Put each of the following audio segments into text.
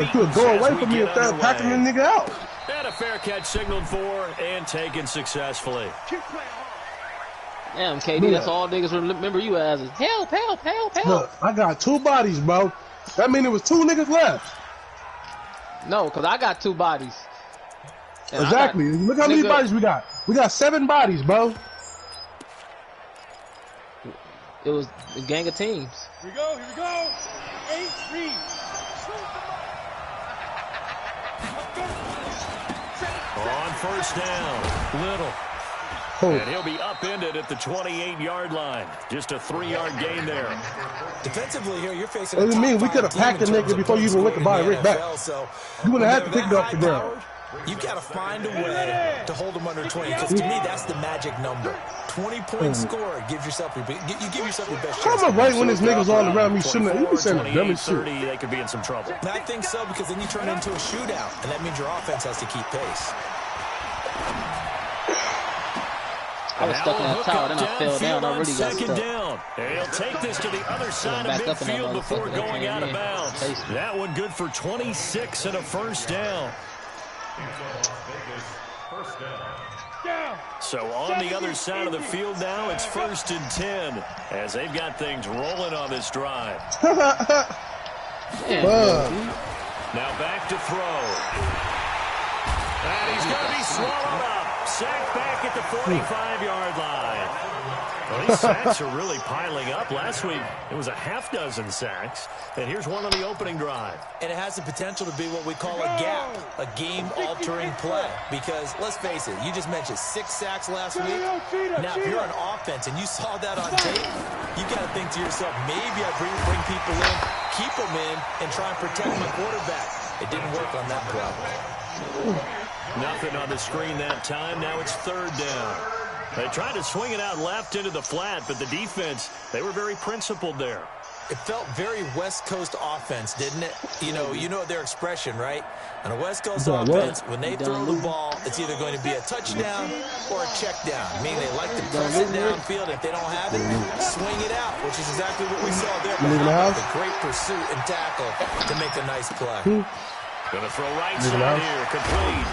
If you would go away from me and start packing the nigga out. And a fair catch signaled for and taken successfully. Damn, KD, that's all niggas remember you as is help, help, help, help. Look, I got 2 bodies, bro. That mean it was 2 niggas left. No, because I got 2 bodies. And exactly. Look how many bodies we got. We got 7 bodies, bro. It was a gang of teams. Here we go, here we go. 8 3. On first down, Little. And he'll be upended at the 28-yard line. Just a 3-yard gain there. Defensively here, you're facing what do you mean? We could have packed the nigga before you even went to buy Rick back. You wouldn't have had to pick it up the ground. You've got to find a way to hold them under 20. Because to me, that's the magic number. 20-point score gives yourself your best chance. I'm right when this nigga's all around me shooting. You be saying the dumbest shit. They could be in some trouble. And I think so, because then you turn it into a shootout, and that means your offense has to keep pace. I was stuck in that tower, then I fell down. I really got stuck. Down. He'll take this to the other side of midfield before going out of bounds. That one good for 26 and a first down. So on the other side of the field now, it's 1st and 10 as they've got things rolling on this drive. Now back to throw. And he's going to be swallowed up. Sacked back at the 45-yard line. Well, these sacks are really piling up. Last week, it was a half-dozen sacks. And here's one on the opening drive. And it has the potential to be what we call a gap, a game-altering play. Because, let's face it, you just mentioned 6 sacks last week. Now, if you're on offense and you saw that on tape, you got to think to yourself, maybe I bring people in, keep them in, and try and protect my quarterback. It didn't work on that play. Nothing on the screen that time. Now it's 3rd down. They tried to swing it out left into the flat, but the defense, they were very principled there. It felt very West Coast offense, didn't it? You know their expression, right? On a West Coast offense, when they throw the ball, it's either going to be a touchdown or a check down. Meaning they like to press it downfield. If they don't have it, swing it out, which is exactly what we saw there. But a great pursuit and tackle to make a nice play. Going to throw right side here, complete.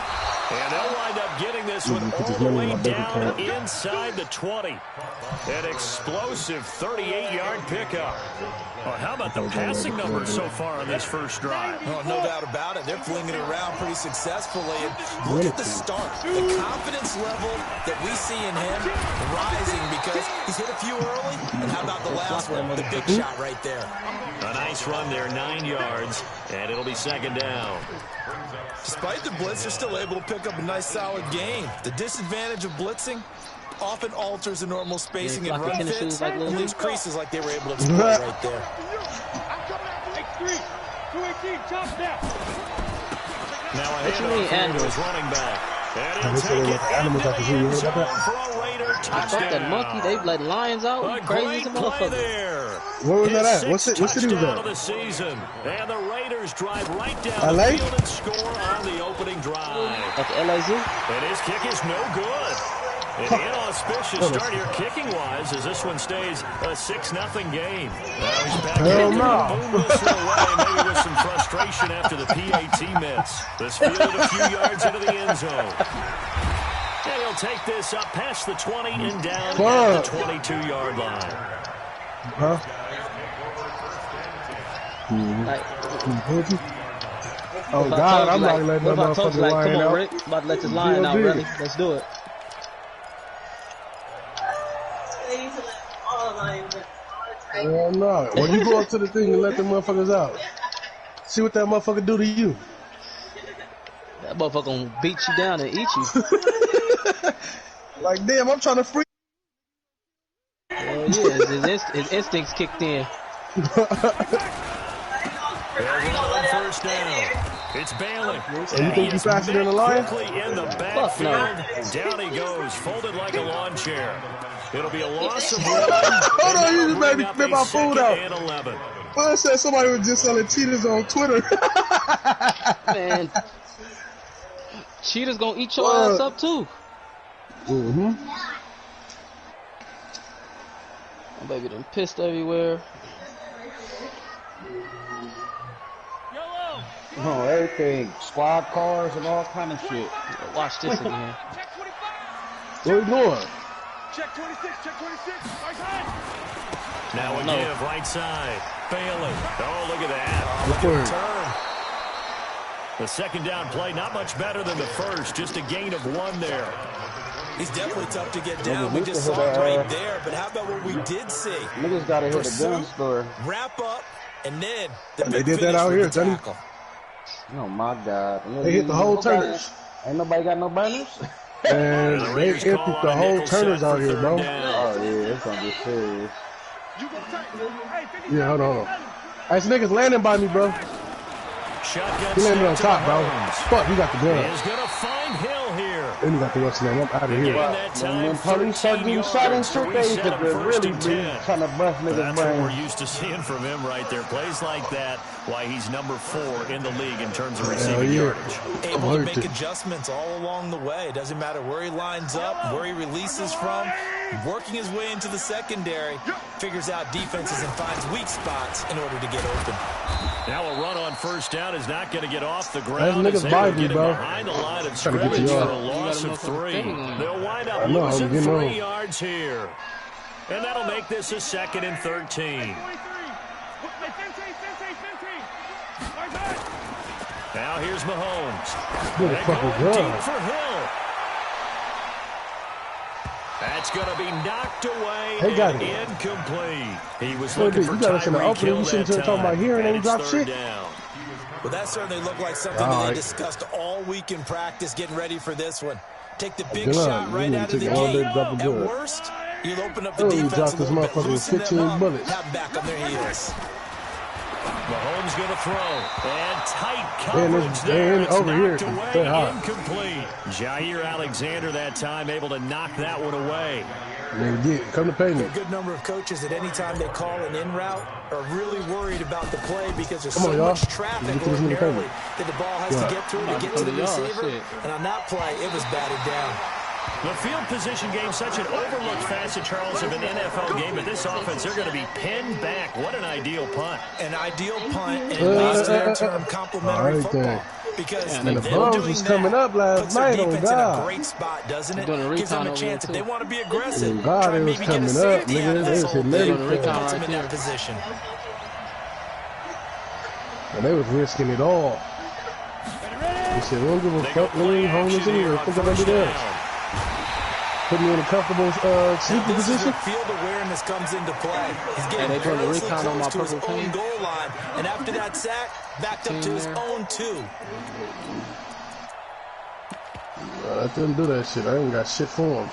And they'll wind up getting this one all the way down inside the 20. An explosive 38-yard pickup. Well, how about the passing numbers so far on this first drive? Oh, no doubt about it. They're flinging it around pretty successfully. And look at the start. The confidence level that we see in him rising because he's hit a few early. And how about the last one? The big shot right there. A nice run there, 9 yards, and it'll be 2nd down. Despite the blitz, they're still able to pick up a nice, solid gain. The disadvantage of blitzing often alters the normal spacing and run fits and leaves creases like they were able to exploit right there. Now a handoff for his running back. And he'll take it into the end zone for a Raider touchdown. That monkey, they let lions out. Crazy as a motherfucker. Where was that at? What city was that? Of the season. And the Raiders drive right down the field and score on the opening drive. That's LA Zoo. And his kick is no good. An inauspicious start here kicking-wise as this one stays a 6-0 game. Now he's back in the boom whistle away, maybe with some frustration after the PAT miss. This fielded a few yards into the end zone. And he'll take this up past the 20 and down at the 22-yard line. Oh, God, I'm not letting that motherfucker line out. Come on, Rick. I'm about to let this line out, really. Let's do it. Hell no. When you go up to the thing and let the motherfuckers out, see what that motherfucker do to you. That motherfucker gonna beat you down and eat you. Like, damn, I'm trying to free. Hell yeah, his instincts kicked in. First down. It's Bailey. And you think he's faster than a lion? In the backfield. Down he goes, folded like a lawn chair. It'll be a loss of 1. Hold on, you just made me spit my food out. And 11. Well, I said somebody was just selling cheetahs on Twitter. Man, cheetahs gonna eat your ass up too. Mm-hmm. My baby done pissed everywhere. No, everything. Squad cars and all kind of shit. Watch this again. Where you going? Check 26, check 26. Right side. Now a give, right side. Failing. Oh, look at that. Turn. The second down play, not much better than the first. Just a gain of 1 there. He's definitely tough to get down. We just saw it right there. But how about what we did see? Niggas gotta hit the gun store. Wrap up, and then they did that out here, Johnny. Oh my God. They hit the whole turners. Ain't nobody got no burners? And they emptied the whole turners out here, bro. Oh yeah, it's gonna be serious. Yeah, hold on. Hey, this nigga's landing by me, bro. Shotgun. He landed on top, bro. Fuck, he got the gun. He's gonna find Hill here. And he got the what's name. I'm out of here. When police start getting shot and shit, they used to really be trying to bust niggas' That's what we're brains. used to seeing from him right there. Plays like that, why he's number 4 in the league in terms of receiving yardage. Able to make adjustments all along the way. It doesn't matter where he lines up, where he releases from. Working his way into the secondary, figures out defenses and finds weak spots in order to get open. Now a run on first down is not going to get off the ground. That nigga's biting me, bro. Behind the line of scrimmage for a loss of 3. They'll wind up losing 3 yards here. And that'll make this a 2nd and 13. Now here's Mahomes. They go deep for Hill. That's going to be knocked away and incomplete. He was looking for Tyreek Hill that time, and it's 3rd down. Well, that certainly looked like something that they discussed all week in practice getting ready for this one. Take the big shot right out of the gate. At worst, you'll open up the defense a little bit, loosen them up, have back on their heels. Mahomes going to throw. And tight coverage there. It's knocked away, incomplete. Jair Alexander that time able to knock that one away. Come to pay me. A good number of coaches at any time they call an in route are really worried about the play because there's so much traffic ordinarily that the ball has to get through to get to the receiver. And on that play, it was batted down. The field position game, such an overlooked facet, Charles, of an NFL game. But this offense, they're going to be pinned back. What an ideal punt. An ideal punt, and at least their term complimentary football. Because the Browns was coming up last night, oh God. In a great spot, doesn't it? Gives them a chance if they want to be aggressive. God, it was coming up, nigga. They was hitting everything. Puts them in that position. And they was risking it all. He said, we don't give a fuck, nigga. Homeless anyway. Think I'm going to do that. Put me in a comfortable sleeping position. Field awareness comes into play. He's getting close to his own goal line. And after that sack, backed up to his own 2. I didn't do that shit. I ain't got shit for him.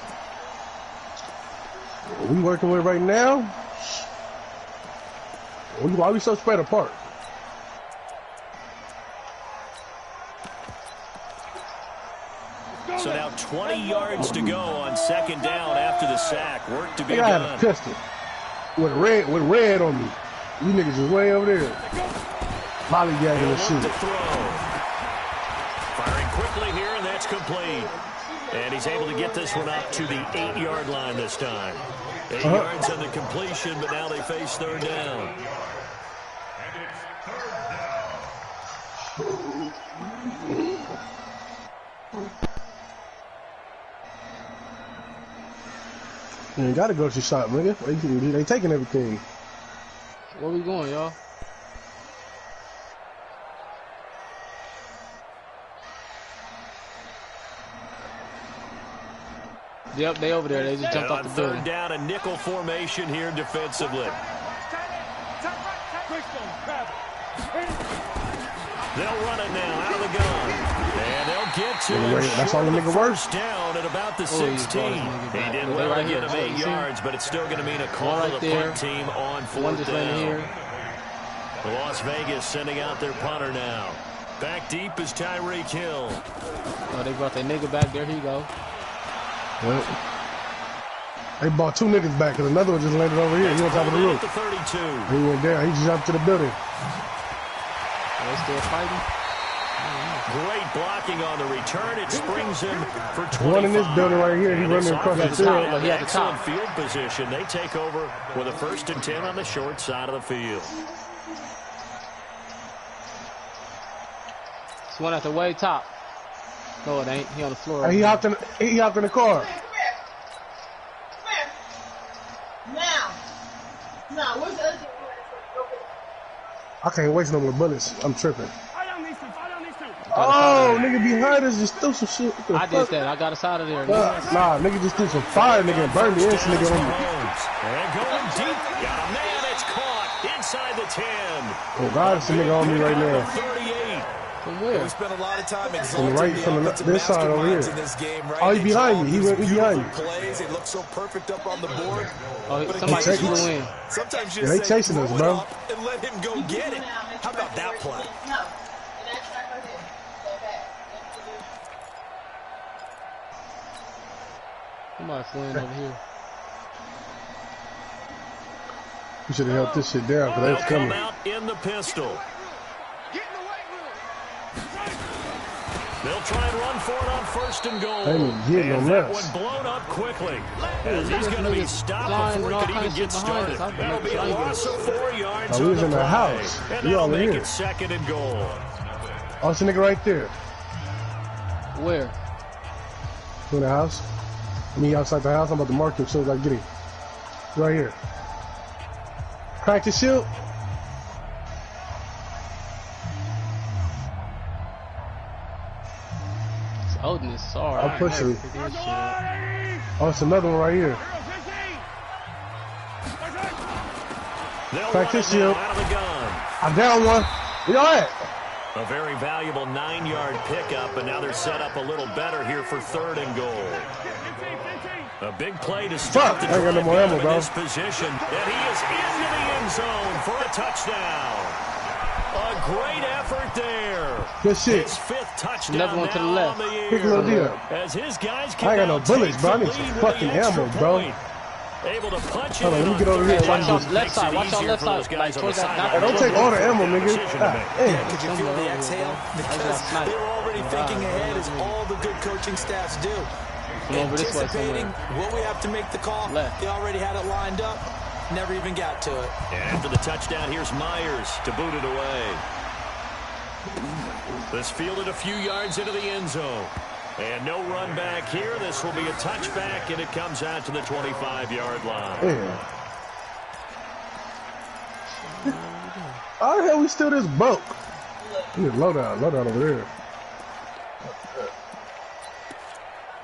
We working with right now? Why we so spread apart? So now 20 yards to go on 2nd down after the sack. Work to be done. I had a pistol with red on me. You niggas is way over there. Mollygagging the shit. Firing quickly here, and that's complete. And he's able to get this one up to the 8-yard line this time. 8 yards on the completion, but now they face 3rd down. You ain't gotta go to the shop, nigga. They taking everything. Where we going, y'all? Yep, they over there. They just jumped off the building. 3rd down, a nickel formation here defensively. They'll run it now out of the gun. And they'll get to it. That's all the nigga works. Down at about the 16. He did well to get him 8 yards, but it's still going to mean a call to the punt team on 4th down. Las Vegas sending out their punter now. Back deep is Tyreek Hill. Oh, they brought their nigga back. There he go. Yep. They brought 2 niggas back, because another one just landed over here. He on top of the roof. The 32. He went down. He jumped to the building. They still fighting? Great blocking on the return. It springs him for 25. One in this building right here. He's running across the field. He had excellent field position. They take over with a 1st and 10 on the short side of the field. It's one at the way top. No, it ain't. He on the floor. Hey, he hopped in the car. Now, where's the other thing? I can't waste no more bullets. I'm tripping. I don't need to. Oh, nigga behind us just threw some shit. I did that. I got us out of there. Nah, nigga just threw some fire, nigga, and burned the instant nigga on me. And going deep. Got a man. It's caught inside the 10. Oh, God, it's a nigga on me right now. 38. From where? We spent a lot of time From the right, from this side over here. in this game, right? Oh, he behind you. He went behind you. Plays. It looks so perfect up on the board. Oh, somebody just flew in. Sometimes you Yeah, they just chasing us, bro. And let him go get it. How about that play? Somebody flew in over here. We should have held this shit down, because they was They'll coming. come out in the pistol. They'll try and run for it on first and goal. They ain't getting And on that us. one blown up quickly. As he's going to be stopped before he can even get started. That'll be a loss of 4 yards. Oh, we was on in the the play. house. And We that'll all make here. it second and goal. Oh, it's a nigga right there. Where? In the house. I mean, outside the house. I'm about to mark him as soon as I get him. Right here. Crack the shield. It's Odin. Sorry. I'm pushing. Oh, Oh, it's another one right here. They'll Crack run this it now shield. out of the gun. I'm down one. We all right. A very valuable 9-yard pickup, and now they're set up a little better here for third and goal. A big play to start the I ain't got no drive more ammo, in bro. this position, and he is into the end zone for a touchdown. A great effort there. Good shit. His 5th touchdown Another one to the now left. on the year. Pick a little deal. As his guys I ain't got no can now bullets, take bro. I the need some lead with fucking the extra ammo, bro. point. Able to punch Hold it on, in let me get over here. Hey, watch Just- out left side. Watch out left side. Like towards that. Hey, don't take all the ammo, nigga. God, damn. Could you feel the exhale? Because they were already thinking ahead, as all the good coaching staffs do. Come over this way Anticipating somewhere. what we have to make the call. Left. They already had it lined up. Never even got to it. And after the touchdown, here's Myers to boot it away. This fielded a few yards into the end zone. And no run back here. This will be a touchback, and it comes out to the 25-yard line. Yeah. How the hell we still this broke? We need a loadout over there.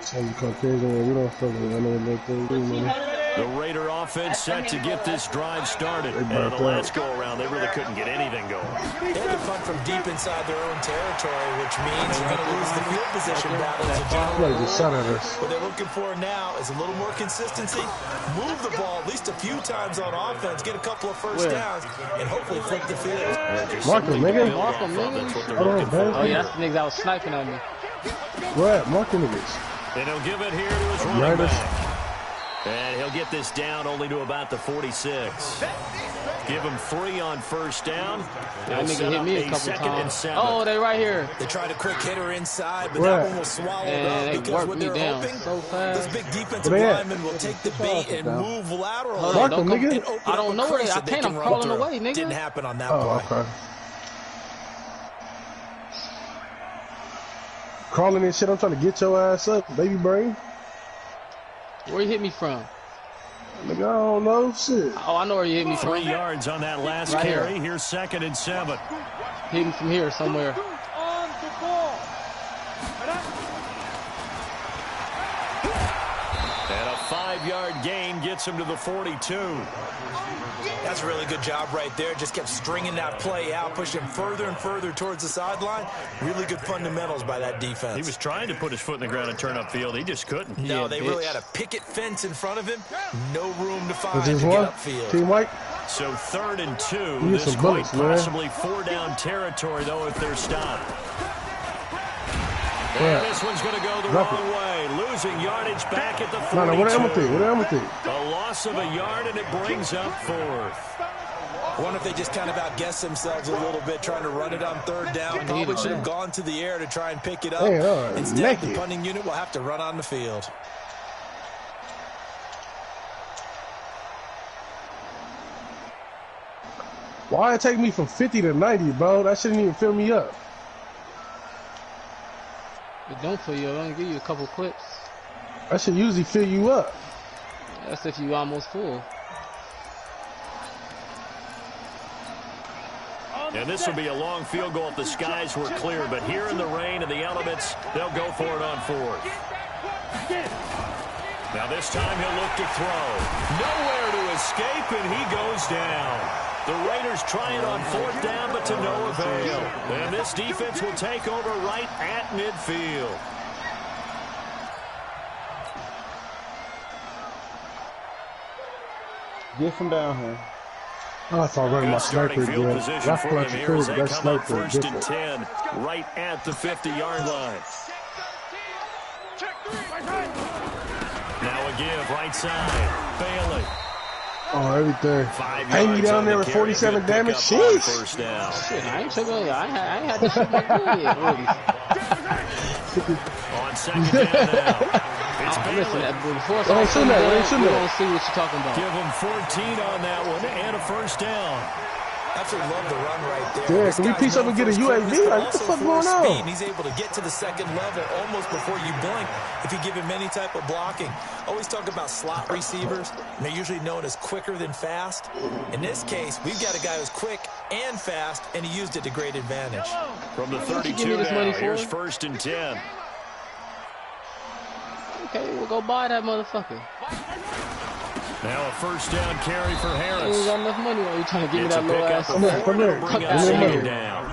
Some Caucasian, we don't fuck with it. The Raider offense set to get this drive started. And the last go-around, they really couldn't get anything going. They had to punt from deep inside their own territory, which means you're going to lose the field position battle as a general Somebody just shot at rule. us. What they're looking for now is a little more consistency, move the ball at least a few times on offense, get a couple of first downs, and hopefully flip the field. Mark him, nigga. Mark him, nigga. That's what they're Hold on, looking man. for. Oh yeah, that's the niggas that was sniping at me. Where at? Mark him niggas. And he'll give it here to his running Right us. back. And he'll get this down only to about the 46. Give him 3 on first down. That They'll nigga set hit up me a a couple 2nd and times. 7. Oh, they right here. They tried a quick hitter inside, but Where? that one was swallowed And up they because worked what me they're down hoping, so fast. this big defensive Where they at? lineman will take the bait and move laterally. Hold Mark on, him, don't come- nigga. and open I up don't a know where crease I that they can't. can I'm run crawling through. away, nigga. Didn't happen on that Oh, play. okay. Crawling and shit, I'm trying to get your ass up, baby brain. Where you hit me from? Nigga, I don't know, shit. Oh, I know where you hit me 3 from. yards on that last Right here. carry. Here's 2nd and 7. Hit me from here somewhere. On the ball. And a 5-yard gain gets him to the 42. That's a really good job right there. Just kept stringing that play out, pushing further and further towards the sideline. Really good fundamentals by that defense. He was trying to put his foot in the ground and turn upfield. He just couldn't. No, Yeah, they bitch. really had a picket fence in front of him. No room to Is find this to one? get upfield. Team White? So 3rd and 2. need This some quite bullets, man. possibly 4-down territory, though, if they're stopped. Where? And this one's going to go the Drop wrong way. Losing yardage back at the 42. No, what the ammo thing? What the ammo thing? A loss of a yard, and it brings up 4th. I wonder if they just kind of outguessed themselves a little bit, trying to run it on 3rd down. Probably should have gone to the air to try and pick it up. Hey, all right, Instead, the naked. punting unit will have to run on the field. Why it take me from 50 to 90, bro? That shouldn't even fill me up. It don't fill you up. It only give you a couple clips. That should usually fill you up. That's if you almost full. And this will be a long field goal if the skies were clear. But here in the rain and the elements, they'll go for it on fourth. Now this time he'll look to throw. Nowhere to escape, and he goes down. The Raiders try it on fourth down, but to no avail. And this defense will take over right at midfield. Get from down here. Oh, I thought running my sniper again. That's what you cool, but that sniper is First and different. 10, right at the 50-yard line. Now a give, right side. Bailey. Oh, everything. Hang me down there with 47 damage. Sheesh. First down. Shit, I ain't tripping. I ain't had to shoot my good yet, really. On second down now. It's Listen, before Don't shoot that. we don't see what you're talking about. Give him 14 on that one and a first down. Absolutely love the run right there. Yeah, can we piece up and get a UAV? Like, what the fuck going on? He's able to get to the second level almost before you blink if you give him any type of blocking. Always talk about slot receivers, and they're usually known as quicker than fast. In this case, we've got a guy who's quick and fast, and he used it to great advantage. From the 32 now, here's first and 10. Okay, we'll go buy that motherfucker. Now a first down carry for Harris. You ain't got enough money, or you trying to give me that little ass? Come here, come here. Bring Give us me second money. down.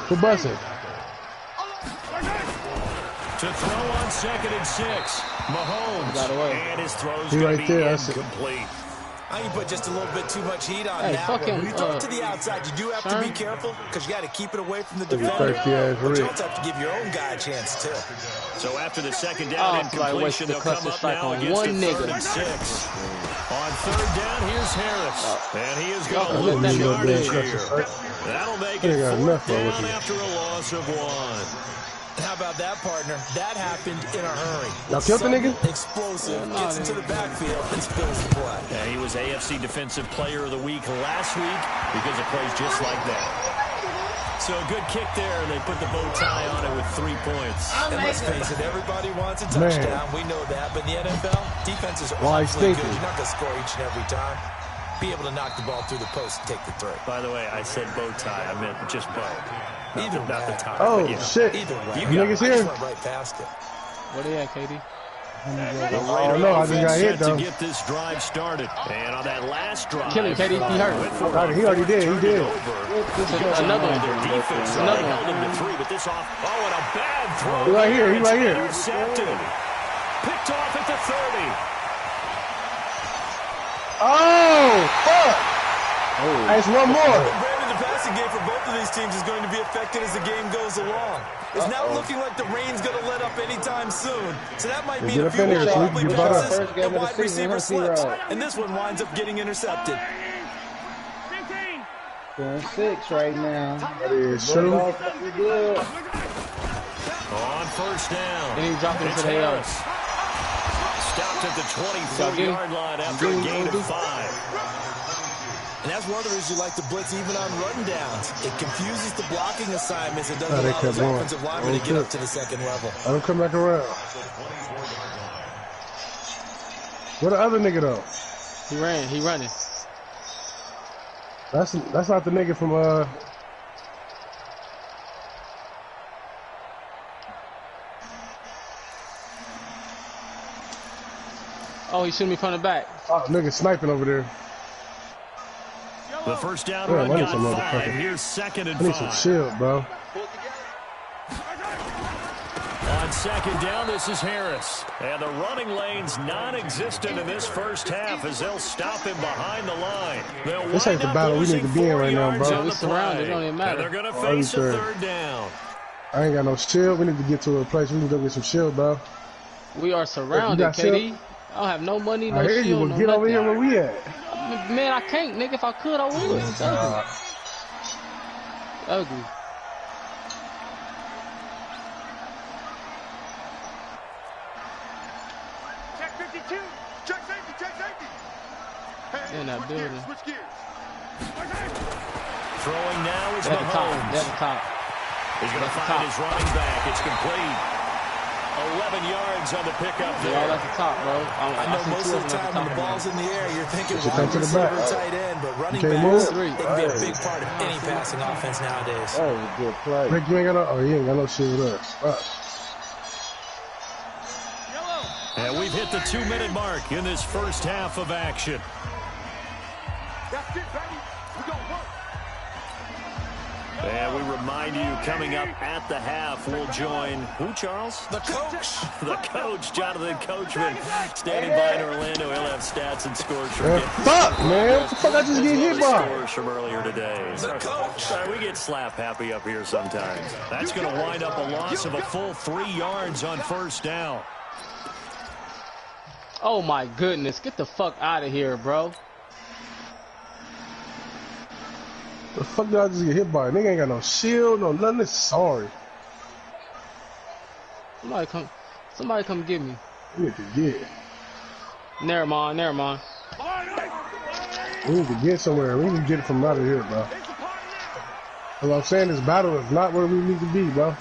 Who busted? To throw on second and 6. Mahomes. And his throw's He going right to be there, incomplete. I think put just a little bit too much heat on Hey, that fuck one. him, When you throw it to the outside, you do have to be careful because you got to keep it away from the defender. thirsty ass But you Rick. also have to give your own guy a chance, too. So after the second down incompletion, they'll come up now against the third and 6. On third down, here's Harris. And he is going to lose yardage here. That'll make it fourth down after a loss of 1. How about that, partner? That happened in a hurry. Y'all killed the nigga? Explosive, gets into the backfield and spills the play. Yeah, he was AFC Defensive Player of the Week last week because of plays just like that. So a good kick there, and they put the bow tie on it with 3 points. And let's face it, everybody wants a touchdown. We know that. But in the NFL, defenses are thinking? awfully good. You're not going to score each and every time. Be able to knock the ball through the post and take the throw. By the way, I said bow tie. I meant just bow. Either way. Not the tie. Oh, yeah. shit. Either way. You niggas I here? just went right past it. Where they at, KD? Oh, no, I just got hit, though. To get this drive started. And on that last drive. Kill him, KD. He hurt. He already did. He did. Another one. Their defense Another held one. him to 3, but this off. Oh, and a bad throw. He right here. He right here. Intercepted. Picked off at the 30. Oh, fuck. That's one more. Brandon, the passing game for both of these teams is going to be affected as the game goes along. It's not looking like the rain's going to let up anytime soon. So that might mean a few more probably passes and wide receiver slips. And this one winds up getting intercepted. 6 right now. That is true. On first down. And he dropped it It's to the hell. Harris. Stopped at the 24-yard line after a gain of 5. And that's one of the reasons you like to blitz even on run downs. It confuses the blocking assignments and doesn't they allow those kept going. offensive linemen to get up to the second level. Let him come back around. Where the other nigga, though? He ran. He running. That's not the nigga from, Oh, he shooting me from the back. Oh, nigga sniping over there. The first down Yeah, run I need got some 5. motherfucker. Here's second and I need some 5. shield, bro. On second down, this is Harris. And the running lane's non-existent in this first half as they'll stop him behind the line. This ain't the battle we need to be in right now, bro. We surrounded. It don't even matter. And they're going to face a third down. I ain't got no shield. We need to get to a place we can go get some shield, bro. We are surrounded, KD. I don't have no money, no I hear shield, you. Well, no get over nothing. here where we at. Man, I can't, nigga. If I could, I would. It's ugly. Ugly. Check 52. Check safety. Check safety. Hey, In that switch building. Gears, switch gears. Throwing now is They're at the top. Mahomes. They're at the top. He's going to find his running back. It's complete. 11 yards on the pickup there. Yeah, that's the top, bro. I know most of the time when the ball's in the air, you're thinking wide to the receiver, back. tight end, but running Can't backs, move. they can be a big part of any passing offense nowadays. That was a good play. Rick, you ain't got no, oh, you ain't got no shit with us. And we've hit the 2-minute mark in this first half of action. That's it, baby. We're going to work. And we remind you, coming up at the half, we'll join who, Charles? The coach. The coach, Jonathan Coachman, standing by in Orlando. He'll have stats and scores from Fuck, man. What the fuck I just get hit by? Scores from earlier today. The coach. Sorry, we get slap happy up here sometimes. That's going to wind up a loss of a full 3 yards on first down. Oh my goodness, get the fuck out of here, bro. The fuck did I just get hit by? Nigga ain't got no shield, no nothing. Sorry. Somebody come get me. We need to get. Never mind. We need to get somewhere. We need to get it from out of here, bro. What I'm saying, this battle is not where we need to be, bro.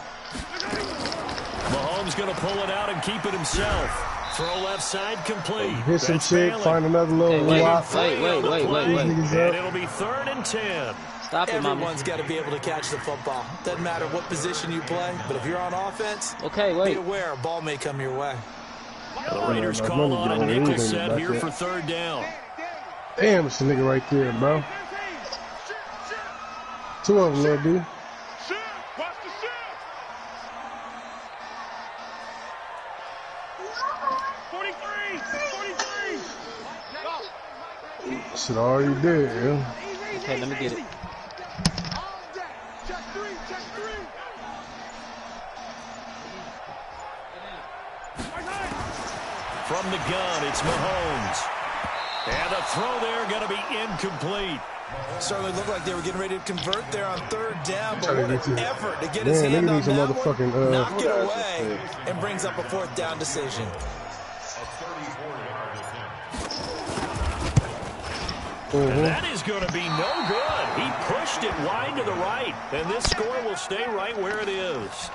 Mahomes going to pull it out and keep it himself. Throw left side complete. Hit some That's chick, failing. find another little Wait. wop. Wait. And it'll be 3rd and 10. Stop it, mama. Everyone's got to be able to catch the football. Doesn't matter what position you play, but if you're on offense, Okay, be wait. aware a ball may come your way. The Raiders call on a nickel set here for 3rd down. Damn, it's a nigga right there, bro. 2 of them, little dude. Shoot. Watch the shoot. 43. Shit already dead, yeah. Okay, let me get it. Check 3. From the gun, it's Mahomes. And the throw there going to be incomplete. Certainly looked like they were getting ready to convert there on 3rd down, but Trying to what get an you. effort to get his Man, hand nigga on needs some that motherfucking, one, knock it away, and brings up a 4th down decision. And that is going to be no good. He pushed it wide to the right, and this score will stay right where it is.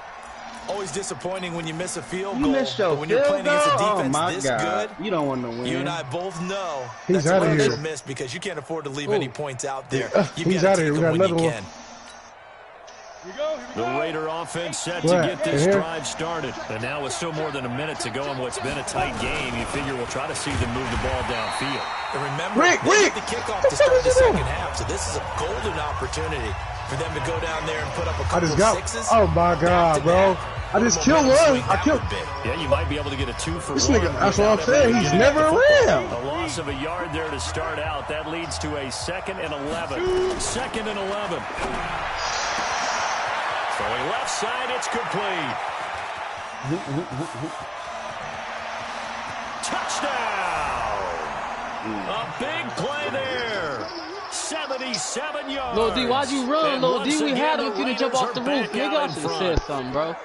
Always disappointing when you miss a field You goal, missed your but when you're field playing against a goal? defense Oh my this God. good, You don't want to win. you and I both know He's that's a outta here. crucial miss because you can't afford to leave any points out there. You've He's got outta to here. take We them got when you another can. The Raider offense set to What? get this Here? drive started. And now with still more than a minute to go in what's been a tight game, you figure we'll try to see them move the ball downfield. And remember, Rick! they get the kickoff to start the second half, so this is a golden opportunity for them to go down there and put up a I couple just of got. sixes. Oh my God, bro! I just killed one. I killed. Yeah, you might be able to get a 2 for This 1. nigga. That's what I'm without ever saying. He's getting never at the football. around. A loss of a yard there to start out. That leads to a 2nd and 11. 2nd and 11. Throwing left side, it's complete. Touchdown! A big play there. 77 yards. Lil D, why'd you run, And Lil D? once We again, had him the if you'd have jumped Raiders off the are roof, back nigga. out I in should have front. said something, bro. And Oh,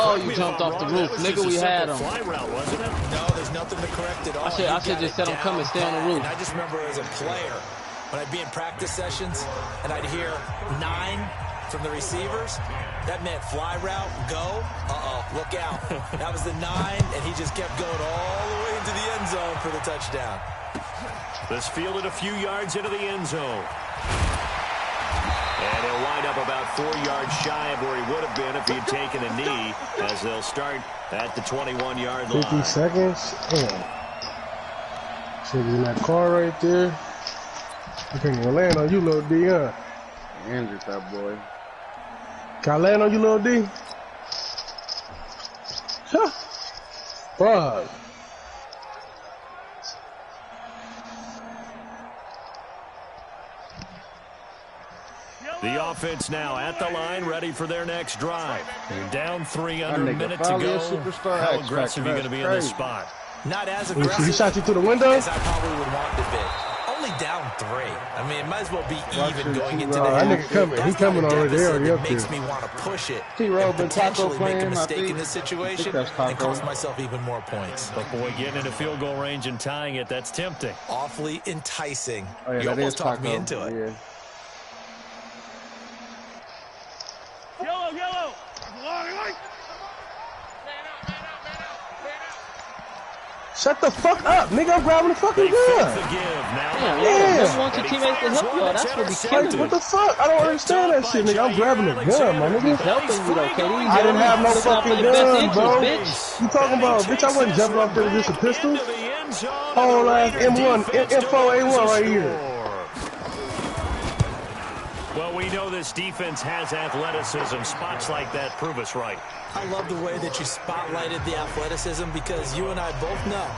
correct you me if jumped I'm off the wrong, roof. that was Nigga, just a we had simple him. fly route, wasn't it? No, there's nothing to correct at all. I should just said I'm coming, stay on the roof. And I just remember as a player, when I'd be in practice sessions and I'd hear 9 from the receivers, that meant fly route, go, look out. That was the 9, and he just kept going all the way into the end zone for the touchdown. This fielded a few yards into the end zone. And he'll wind up about 4 yards shy of where he would have been if he had taken a knee, as they'll start at the 21-yard line. 50 seconds. Damn. Shit in that car right there. I can't even land on you, little D, huh? Injured that boy. Can I land on you, little D? Huh. Fuck. The offense now at the line, ready for their next drive. You're down 3 under a nigga minute to probably a go. superstar How X-Factor. aggressive are you going to be in this That's spot? Not as He aggressive shot you through the window? as I probably would want to be. Only down 3. I mean, it might as well be even going into the That half. nigga coming. He That's coming not a already. They deficit already that up makes there. me want to push it T-Row and been potentially taco make a playing, I mistake think. in this situation that's taco. and cost myself even more points. But, boy, getting into field goal range and tying it, that's tempting. Awfully enticing. Oh, yeah, You that is almost talked me taco. into it. Yeah. Shut the fuck up, nigga. I'm grabbing the fucking gun. Damn, you want your teammates to help you. That's what he's killing you. What the fuck? I don't understand that shit, nigga. I'm grabbing the gun, my nigga. He's helping you, though, KD. I didn't have no fucking gun, bro. Bitch. You talking about, bitch, I wasn't jumping off there with just a pistol. Whole ass M1, M4A1 right here. Well, we know this defense has athleticism. Spots like that prove us right. I love the way that you spotlighted the athleticism because you and I both know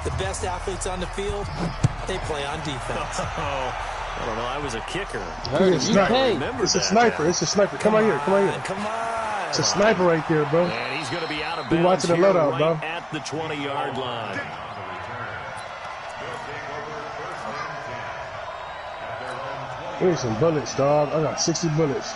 the best athletes on the field, they play on defense. I don't know. I was a kicker. It's a sniper. It's a sniper. Come on here. Come on here. Come on. It's a sniper right there, bro. And he's going to be out of You're bounds watching the loadout, right bro. at the 20-yard line. Give me some bullets, dog. I got 60 bullets.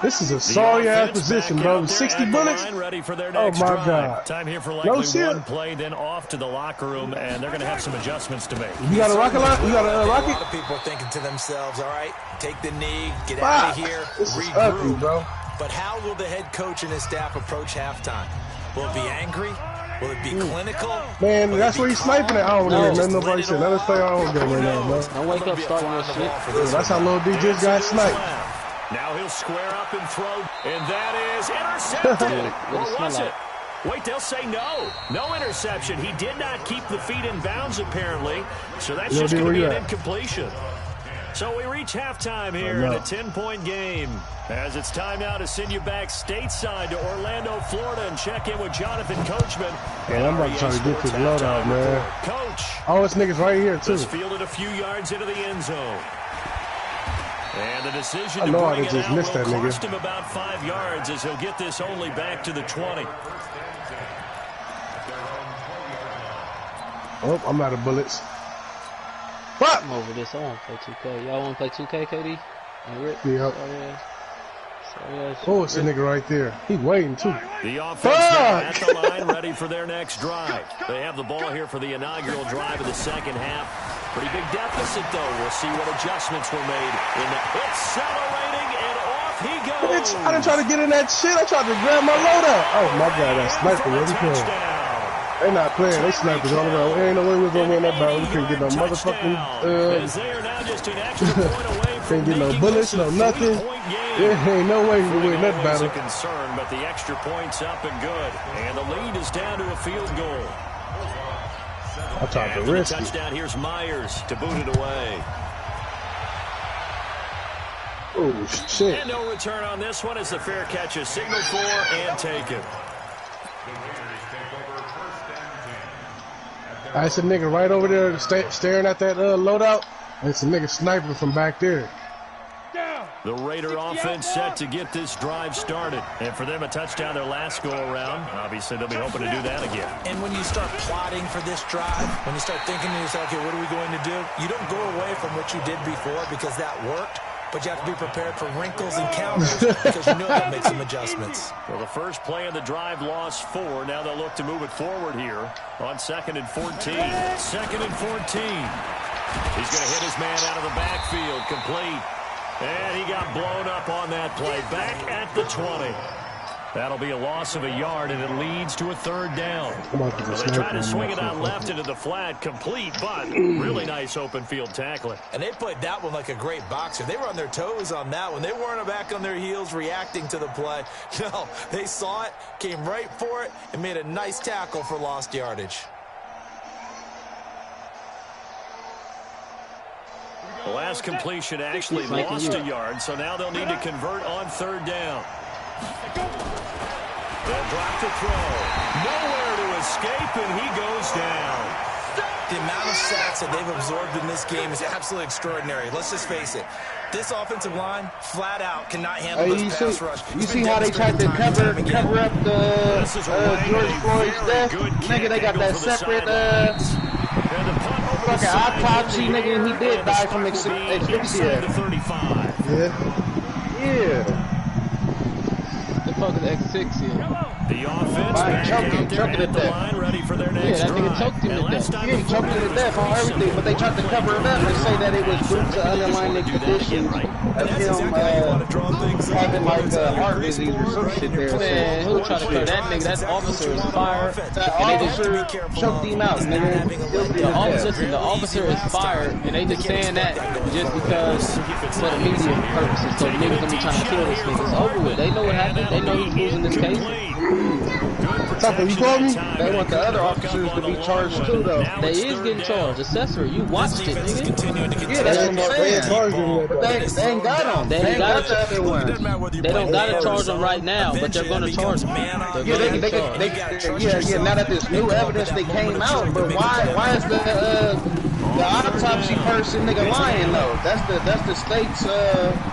This is a sorry-ass position, bro. 60 bullets? Oh, my God. Time here for likely one play, then off to the locker room, and they're going to have some adjustments to make. You got a rocket launcher? You got a rocket? A lot of people are thinking to themselves, all right, take the knee, get out of here, regroup. Ugly, bro. But how will the head coach and his staff approach halftime? Will it be angry? Will it be clinical? Man, that's where he's sniping at. I don't hear nothing nobody said. Let us play our own game right now, bro. Don't wake up starting your shit. Yeah, that's how Lil D just got sniped. Now he'll square up and throw, and that is intercepted. Or was it? Wait, they'll say no. No interception. He did not keep the feet in bounds, apparently. So that's just going to be an incompletion. So we reach halftime here in a 10-point game. As it's time now to send you back stateside to Orlando, Florida, and check in with Jonathan Coachman. Man, I'm about to try to get this loadout, man. Coach. Oh, this nigga's right here, too. Just fielded a few yards into the end zone. And the decision I to know I bring it just out missed will that cost nigga. him about 5 yards as he'll get this only back to the 20. Oh, I'm out of bullets. Fuck! I'm over this. I want to play 2K. Y'all want to play 2K, KD? Yeah. Oh, it's a nigga right there. He waiting, too. The offense at the line, ready for their next drive. They have the ball here for the inaugural drive of the second half. Pretty big deficit, though. We'll see what adjustments were made. Accelerating, and off he goes. Bitch, I didn't try to get in that shit. I tried to grab my loadout. Oh, my God, that sniper really playing. They not playing. They snipers all around. There ain't no way we was going to win that battle. We couldn't get no motherfucking... couldn't get no bullets, no nothing. There ain't no way we can win that battle. Concern, but the extra point's up and good. And the lead is down to a field goal. I tried to risk it. Touchdown, here's Myers to boot it away. Oh, shit. And no return on this one as the fair catch is signaled for and taken. That's a nigga right over there staring at that loadout. It's a nigga sniping from back there. The Raider offense set to get this drive started. And for them, a touchdown their last go-around. Obviously, they'll be hoping to do that again. And when you start plotting for this drive, when you start thinking to yourself, okay, what are we going to do? You don't go away from what you did before because that worked. But you have to be prepared for wrinkles and counters because you know they'll make some adjustments. Well, the first play of the drive lost 4. Now they'll look to move it forward here on 2nd and 14. 2nd and 14. He's going to hit his man out of the backfield. Complete. And he got blown up on that play. Back at the 20. That'll be a loss of a yard, and it leads to a 3rd down. Well, they try to swing it out left into the flat, complete, but really nice open field tackling. And they played that one like a great boxer. They were on their toes on that one. They weren't back on their heels reacting to the play. No, they saw it, came right for it, and made a nice tackle for lost yardage. The last completion actually lost a yard, so now they'll need to convert on 3rd down. They'll drop to throw. Nowhere to escape, and he goes down. The amount of sacks that they've absorbed in this game is absolutely extraordinary. Let's just face it. This offensive line, flat out, cannot handle this pass rush. You see how they tried to cover up the George Floyd's death? Nigga, they got that separate fucking autopsy, nigga, and he did die from asphyxia. Yeah. Yeah. The fuck is asphyxia? The offense back out there at the line, ready for their next that nigga choked him to death. Yeah, he choked him to death on everything, but they tried to cover it up and say that it was due to underlying conditions of him having like heart disease or some shit there. Man, who tried to cover that nigga? That officer is fired. That officer choked him out, nigga. The officer is fired, and they just saying that just because for the media purposes. So niggas gonna be trying to kill this nigga. It's over with. They know what happened. They know he's losing this case. Tucker, you called me? They want the other officers to be charged too, though. They is getting charged. Accessory. You watched it, nigga. Yeah, that's what I'm saying. But they ain't got them. They ain't got the other ones. They don't gotta charge them right now, but they're gonna charge them. Yeah, now that this new evidence they came out, but why is the autopsy person nigga lying though? That's the state's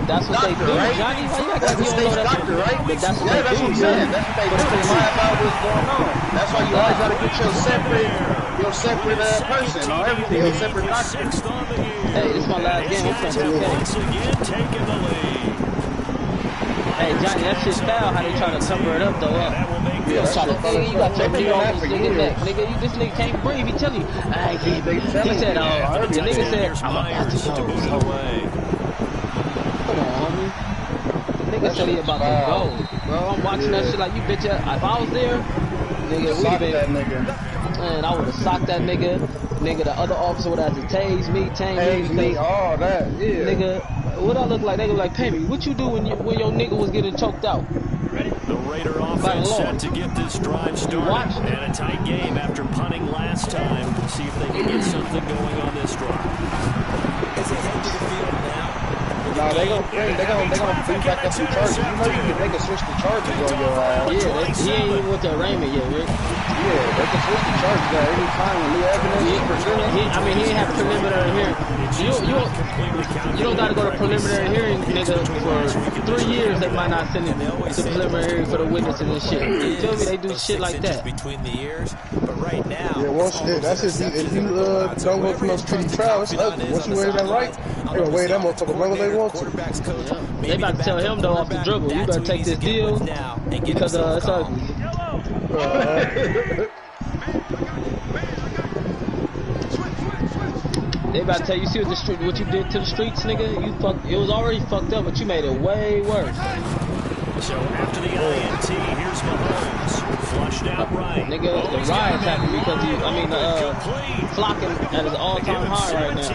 that's what doctor, they do, right? Johnny. That's the state's doctor, right? But that's what that's what I'm saying. That's what they do. They lie about what's going on. That's why you always gotta get your separate person on everything, your separate doctor. Hey, this is my last game. I'm from 2K. Hey, Johnny, that shit's foul how they try to cover it up, though. Yeah, try to, nigga, you got your knee on this nigga neck. Nigga, this nigga can't breathe. He tell you, I can't breathe. He said, the nigga said, I'm about to go. Come on, homie. Nigga said he about to go. Bro, I'm watching that shit like you bitch. If I was there, nigga, we been. Man, I would have socked that nigga. Nigga, the other officer would have to tase me, all that, yeah. Nigga, what I look like? They look like, pay me. What you do when your nigga was getting choked out? The Raider offense set to get this drive started. And a tight game after punting last time. See if they can get something going on this drive. As they head to the field now. No, they gonna bring back up some charges. You know they can switch the charges on your ass. Yeah, he ain't even with the arraignment yet, Rick. Yeah, they can switch the charges at any time when new evidence is presented. He ain't have preliminary hearing. You don't gotta go to preliminary hearing, nigga, for 3 years. They might not send it to preliminary hearing for the witnesses and shit. You feel me? They do shit like that. Between the years, but right now, that's if you don't go through no street trial, it's ugly. Once you weigh that right, they gonna weigh that motherfucker whether they want to. They about to tell him though off the dribble, you better take this deal because it's ugly. They about to tell you, see what you did to the streets, nigga? It was already fucked up, but you made it way worse. So after the INT, here's Mahomes. Flushed out right. Nigga, the riots happened because flocking at his all-time high right now.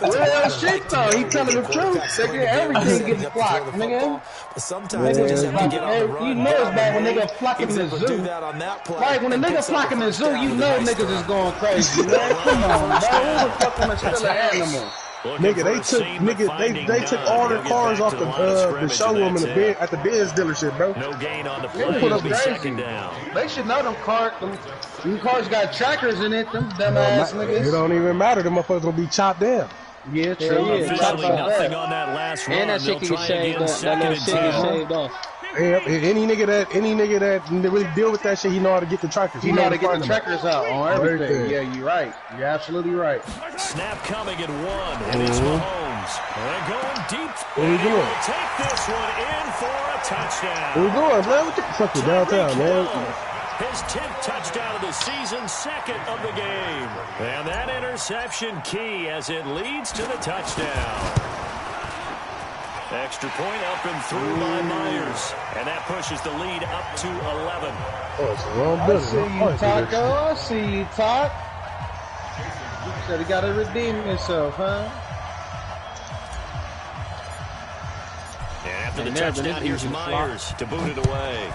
Real shit though, he telling the truth. Nigga, everything gets flocked, nigga. But sometimes you just have to get on the run. You know it's bad when nigga flocking in the zoo. Like when a nigga flocking in the zoo, you know niggas is going crazy, man. Come on, bro. Who the fuck wanna steal an animal? Nigga, they took all their cars off the showroom in at the Benz dealership, bro. No gain on the play. It'll be second down. They should know them cars got trackers in it. Them dumbass niggas. It don't even matter. Them motherfuckers gonna be chopped down. Yeah, true. Officially nothing on that last run. And that shit can get shaved off. That little shit get shaved off. Any nigga that really deal with that shit, he know how to get the trackers. He know how to get the trackers out on everything. Yeah, you're right. You're absolutely right. Snap coming at 1, and it's Mahomes. They're going deep. What are you doing? Take this one in for a touchdown. Where you going, man? What the fuck is downtown, man? His 10th touchdown of the season, second of the game. And that interception key as it leads to the touchdown. Extra point up and through by Myers. And that pushes the lead up to 11. Oh, it's the wrong building. I see you, Todd. Said he got to redeem himself, huh? And after the touchdown, here's Myers to boot it away.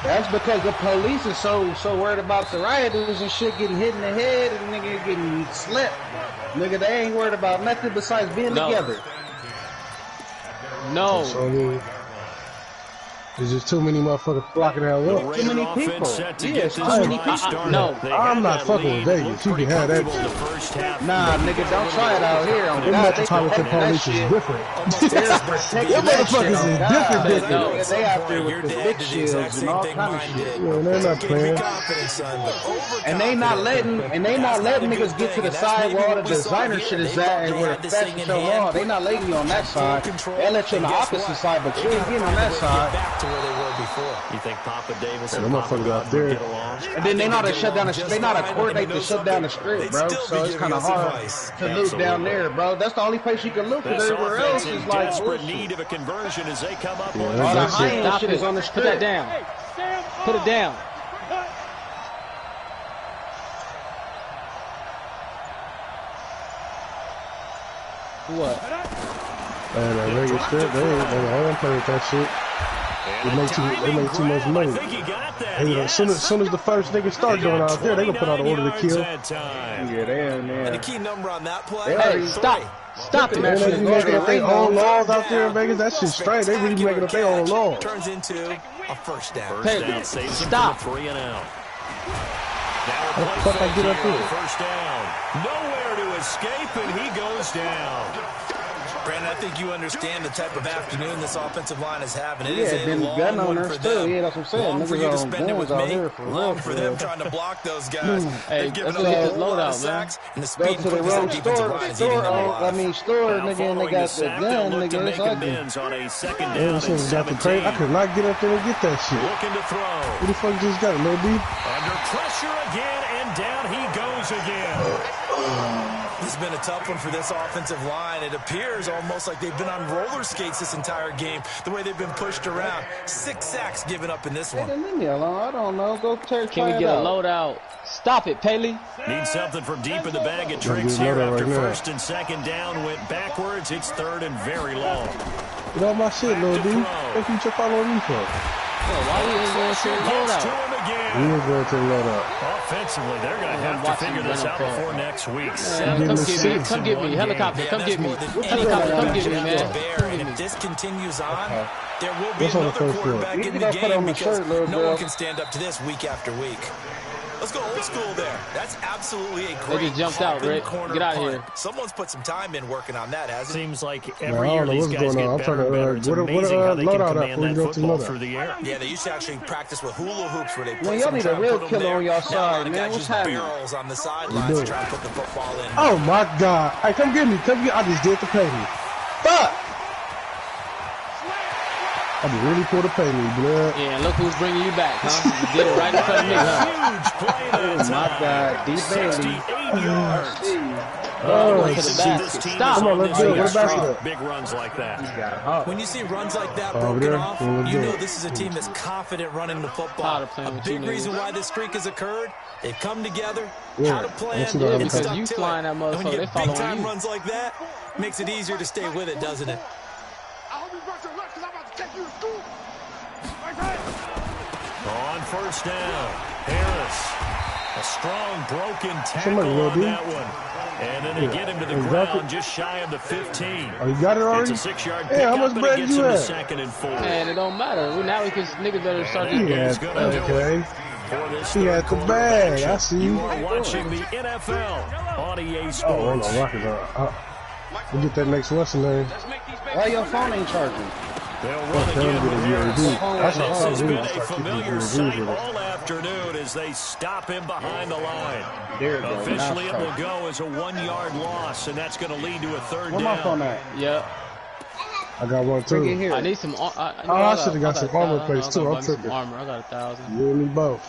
That's because the police is so worried about the rioters and shit getting hit in the head and nigga getting slipped. Nigga, they ain't worried about nothing besides being together. No. There's just too many motherfuckers blocking that look. Too many people. Yes, too many people. No, I'm not fucking with Vegas. You can have that shit. Nah, nigga, don't try it out here. Them Metropolitan Police is different. Them motherfuckers is different. No, they out there with the big shields and all kind of shit. Yeah, they're not playing. And they not letting niggas get to the side where all the designer shit is at and where the fashion show on. They not letting you on that side. They let you on the opposite side, but you ain't getting on that side. Back to where they were before. You think Papa Davis And and them Papa motherfuckers out God there. would get along? And then they know to shut down the. They know to coordinate to shut down the strip, bro. So it's kind of hard to loot down there, bro. That's the only place you can loot. Because everywhere else is like desperate need of a conversion as they come up on all the high-end shit is on the Put strip. that down. Put it down. What? And Vegas strip, they don't play with that shit. They make too much money. Hey, as soon as the first nigga start going out there, they gonna put out an order to kill. Yeah, they in there. And the key number on that play. Hey, stop. Stop it. Man, they be making up their own laws out there in Vegas. That shit's strange. They really making up their own laws. Turns into a first down. Hey, stop. 3 and out. How the fuck I get up here? First down. Nowhere to escape, and he goes down. Brandon, I think you understand the type of afternoon this offensive line is having. It is Yeah, a then long gun one owners for too. them. Yeah, that's what I'm saying. Long for you to Niggas spend it with out me. here for Long real, for them trying to block those guys. Hey, They've given let's up get a this whole lot of loadout, man. sacks, and the Go speed to the quickness of wrong the defensive store, line is eating them alive. store, Now, nigga, and they following got the the sack, gun, they'll look to nigga. It's make ugly. amends on a second Yeah, down this and nigga got the 17. crazy. I could not get up there and get that shit. Looking to throw. Who the fuck just got it, Lil B? Under pressure again, and down he goes again. This has been a tough one for this offensive line. It appears almost like they've been on roller skates this entire game, the way they've been pushed around. 6 sacks given up in this Hey, one. then leave me alone. I don't know. Go try Can we it get a out. loadout? Stop it, Paley. Need something from deep in the bag of tricks do here another after right now. first and second down. Went backwards. It's third and very long. Get off my shit, Lil B. What you following me for? Why you ain't going to the Gets to loadout? him We again. is going to load up. Offensively, they're going to have to figure this out before next week. Come get me. Come get me. Helicopter. Come get me. Helicopter. Come get me, man. And if this continues on, there will be What's on the another first floor? quarterback You in can the go put game on the because shirt, little no girl. one can stand up to this week after week. Let's go old school there. That's absolutely a great just jumped out, hopping Rick. corner Get out of punt. here. Someone's put some time in working on that, hasn't it? Seems like Man, every I year don't know these what's guys going get on. I'm better trying and to, better. It's what amazing how they can loadout at command before we that go to football loadout? through the air. Yeah, they used to actually practice with hula hoops where they Man, place y'all them, need try a to real put them killer there. on y'all Now, side, the man. guys What's just happening? barrels on the sidelines to try to put the football in. Oh my God. Hey, come get me. Come get I just did the pay me. Fuck! I just really pulled the pay me, blood. Yeah, look who's bringing you back, huh? You did it right in front of me, huh? Huge play that Oh my time. God, D. Bailey. 68 yards. Oh, to the This basket. team Stop. is Come on, on let's this do it. year What about strong. that? Big runs like that. When you see runs like that Over broken there. off, Let's you do know it. this is a team that's confident running the Tired football. of playing A with you big reason niggas. why this streak has occurred, they've come together, Yeah, had a plan, let's see the and other stuck Because you to flying it. that And when motherfucker, you they get following big-time you. runs like that, makes it easier to stay with it, doesn't it? I hope you brought your lunch because I'm about to take you to school. Right there. On first down, Harris. A strong broken tackle Somebody will on do. that one. And then they get him to the Exactly. ground just shy of the 15. Oh, you got it already? It's a 6-yard Hey, how pickup, much and it bread gets you him to had? second and 4. Man, it don't matter. Now we can niggas better start And getting Yeah, he's gonna do okay. it for this He had third the quarter bag. action. I see. You are watching the NFL on EA Oh, hold Sports. on, Rockets are. We'll get that next lesson name. Why your phone ain't charging? They'll run Fuck them, again get a with Harris. UAV. That's And a this hard has move. been a Start kicking familiar UAVs sight with it. all afternoon as they stop him behind the line. There it goes. Officially, it Now will it's go as a 1-yard loss, and that's going to lead to a third Where my phone down. at? Yeah. I got one Bring it too. here. I need some. I should've got some armor plates, too. I'll take it. Armor. I got 1,000. You and me both.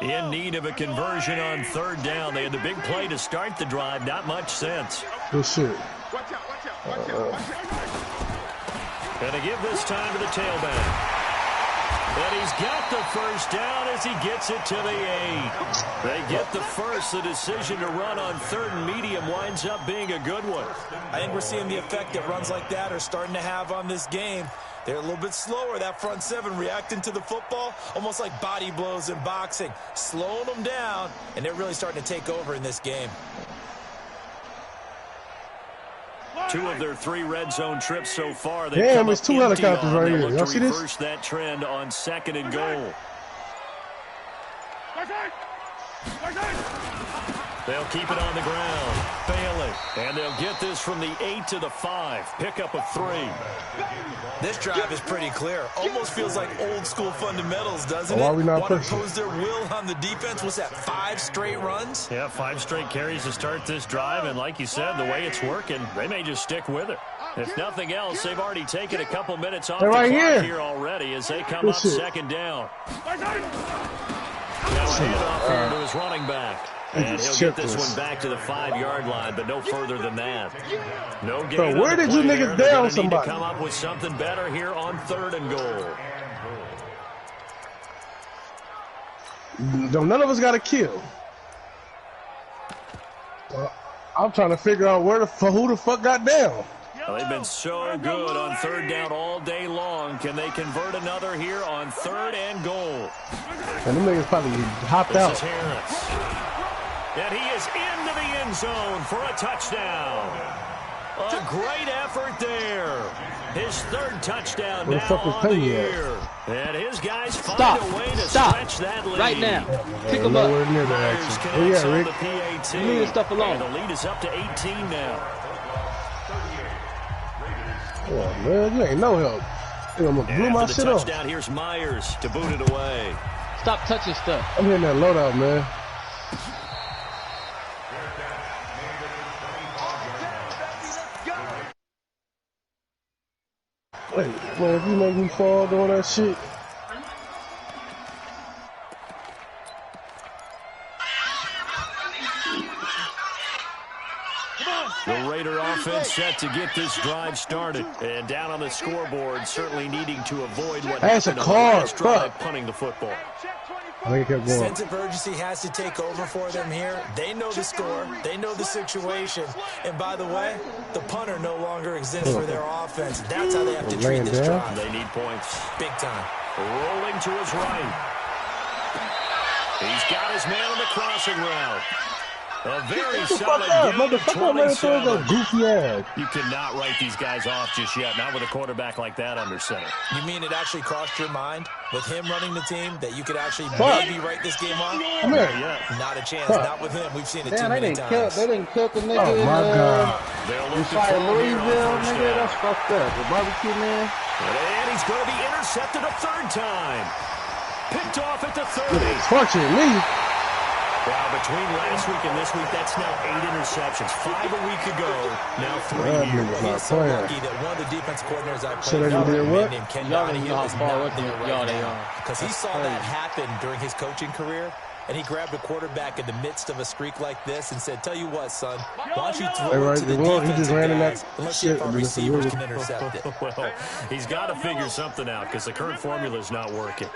In need of a conversion on third down. They had the big play to start the drive. Not much sense. Good shit. Watch out, watch out, watch out, watch out. And they give this time to the tailback. And he's got the first down as he gets it to the 8. They get the first. The decision to run on third and medium winds up being a good one. I think we're seeing the effect that runs like that are starting to have on this game. They're a little bit slower, that front seven, reacting to the football, almost like body blows in boxing, slowing them down, and they're really starting to take over in this game. 2 of their 3 red zone trips so far. They've Damn, there's 2 helicopters right here. Y'all see this? Reverse that trend on 2nd and goal. They'll keep it on the ground. Failing. And they'll get this from the 8 to the 5. Pickup of 3. This drive is pretty clear. Almost feels like old school fundamentals, doesn't it? Why are we not Want to pushing? impose their will on the defense? What's that, 5 straight runs? Yeah, 5 straight carries to start this drive. And like you said, the way it's working, they may just stick with it. If nothing else, they've already taken a couple minutes off the clock here already as they come up 2nd down. Now a handoff here to his running back. And he'll get this one back to the 5-yard line, but no further than that. No gain. So where did you niggas down somebody? Need to come up with something better here on 3rd and goal. None of us got a kill. I'm trying to figure out who the fuck got down. Well, they've been so good on 3rd down all day long. Can they convert another here on 3rd and goal? And them niggas probably hopped out. This is Harris. And he is into the end zone for a touchdown. A great effort there. His 3rd touchdown now on the year. And his guys find a way to stretch that lead. Right now. Pick him up. Myers connects on the PAT. Leave this stuff alone. And the lead is up to 18 now. Oh, man, you ain't no help. I'm going to blew my shit off. Touchdown, here's Myers to boot it away. Stop touching stuff. I'm hitting that loadout, man. Wait, man, if you make me fall doing that shit. The Raider offense set to get this drive started. And down on the scoreboard, certainly needing to avoid what happened on the last drive, punting the football. I think it kept going. Sense of urgency has to take over for them here. They know the score. They know the situation. And by the way, the punter no longer exists for their offense. That's how they have to treat this drive. They need points. Big time. Rolling to his right. He's got his man on the crossing route. A very solid game of 27. Goofy ass. You cannot write these guys off just yet, not with a quarterback like that under center. You mean it actually crossed your mind with him running the team that you could actually maybe write this game off? Not a chance. Not with him. We've seen it too many times. They didn't cook a nigga inside Louisville, nigga. That's fucked up. The barbecue man. And he's going to be intercepted a 3rd time. Picked off at the 30. Torturing me. Well, between last week and this week, that's now 8 interceptions. 5 a week ago, now 3 here. He's so lucky that one of the defense coordinators I played with named Ken Y'all don't Donahue know how is far not up there y'all right they now. are. Because he saw that happen during his coaching career, and he grabbed a quarterback in the midst of a streak like this and said, tell you what, son, why don't you throw it to the defensive guys and let's see if our receivers can intercept it. Well, he's got to figure something out because the current formula is not working.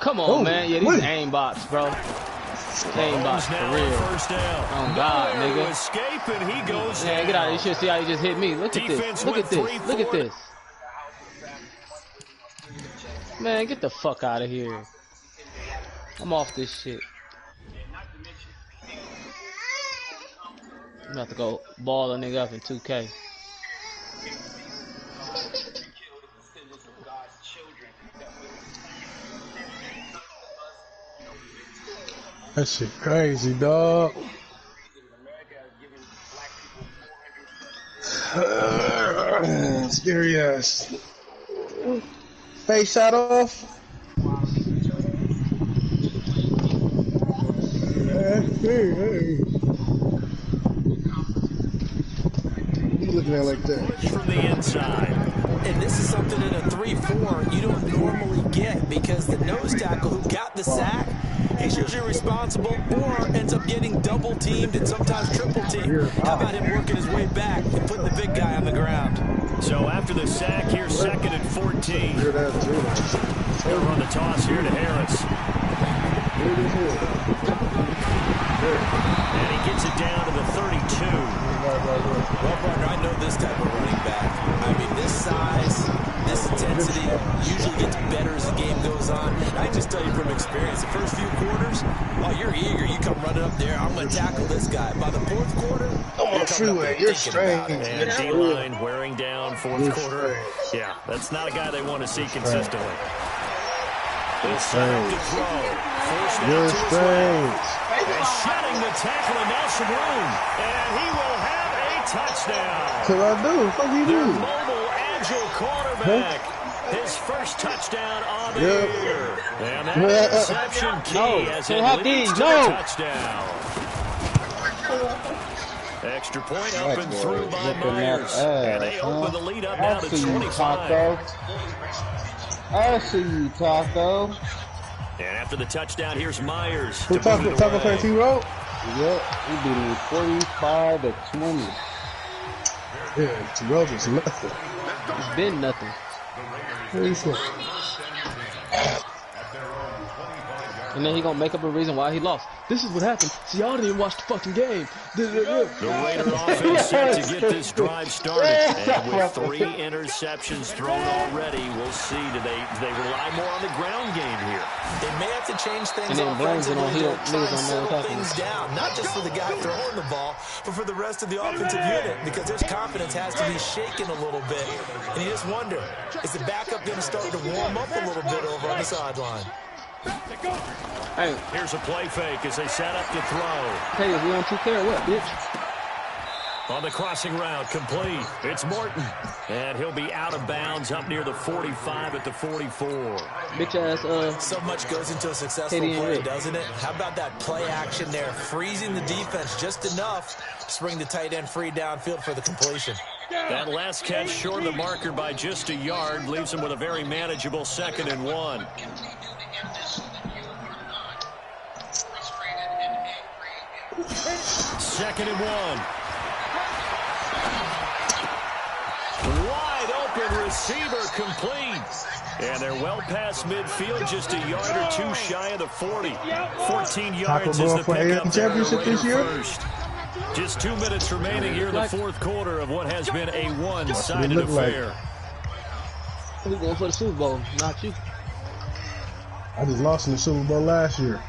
Come on, man. Yeah, these aimbots, bro. Aimbots for real. First down. Oh, God, nigga. Escape and he goes Man, get out of here. You should see how he just hit me. Look at this. Look at this. Look at this. Man, get the fuck out of here. I'm off this shit. I'm about to go ball a nigga up in 2K. That shit crazy, dog. Scary ass. Face shot off. Hey. You looking at it like that? From the inside. And this is something in a 3-4 you don't normally get because the nose tackle who got the sack, he's usually responsible or ends up getting double teamed and sometimes triple teamed. How about him working his way back and putting the big guy on the ground? So after the sack, here's 2nd and 14. They'll run the toss here to Harris. And he gets it down to the 32. Well, partner, I know this type of running back. I mean, this size, this intensity usually gets better as the game goes on. And I just tell you from experience, the first few quarters, oh, you're eager. You come running up there. I'm going to tackle this guy. By the fourth quarter, You're strange. And D-line wearing down fourth quarter. Yeah, that's not a guy they want to see consistently. He'll set up to throw. You're strange. And shedding the tackle and now some room. And he will have a touchdown. So I do. What do you Their do? mobile, agile quarterback. His first touchdown on the year. And that interception key as it leads to the touchdown. Extra point up and through by Myers. And they open the lead up now to 25. I see you, Taco. And after the touchdown, here's Myers. Who Taco fan T-Row? Yep, he beat me 45-20. Yeah, T-Row is nothing. It's been nothing. What do you think? And then he gonna make up a reason why he lost. This is what happened. See, y'all didn't even watch the fucking game. The Raider offense set to get this drive started. And with 3 interceptions thrown already, we'll see. Do they rely more on the ground game here? They may have to change things and then offensively to try and settle on things down. Not just for the guy throwing the ball, but for the rest of the offensive unit, because their confidence has to be shaken a little bit. And you just wonder, is the backup going to start to warm up a little bit over on the sideline? Hey, here's a play fake as they set up to throw. Hey, we on 2K or what, bitch? On the crossing route, complete. It's Morton. And he'll be out of bounds up near the 45 at the 44. Bitch ass, so much goes into a successful play, doesn't it? How about that play action there? Freezing the defense just enough to bring the tight end free downfield for the completion. That last catch short of the marker by just a yard leaves him with a very manageable 2nd and 1. Second and 1. Wide open receiver complete. And they're well past midfield, just a yard or 2 shy of the 40. 14 yards is the pickup there to Raider first. Just 2 minutes remaining here in the fourth quarter of what has been a one-sided affair. We're going for the Super Bowl, not you. I just lost in the Super Bowl last year.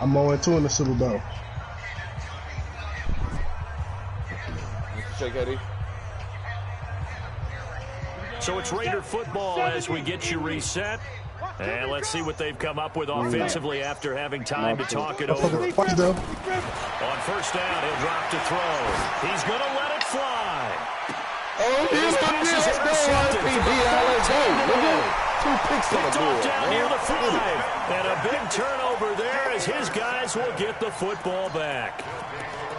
I'm 0-2 in the Super Bowl. Check Eddie. So it's Raider football as we get you reset. And let's see what they've come up with offensively after having time to talk it over. On first down, he'll drop to throw. He's going to let it fly. Oh, his pass is intercepted. Picked off down near the 5. And a big turnover there as his guys will get the football back.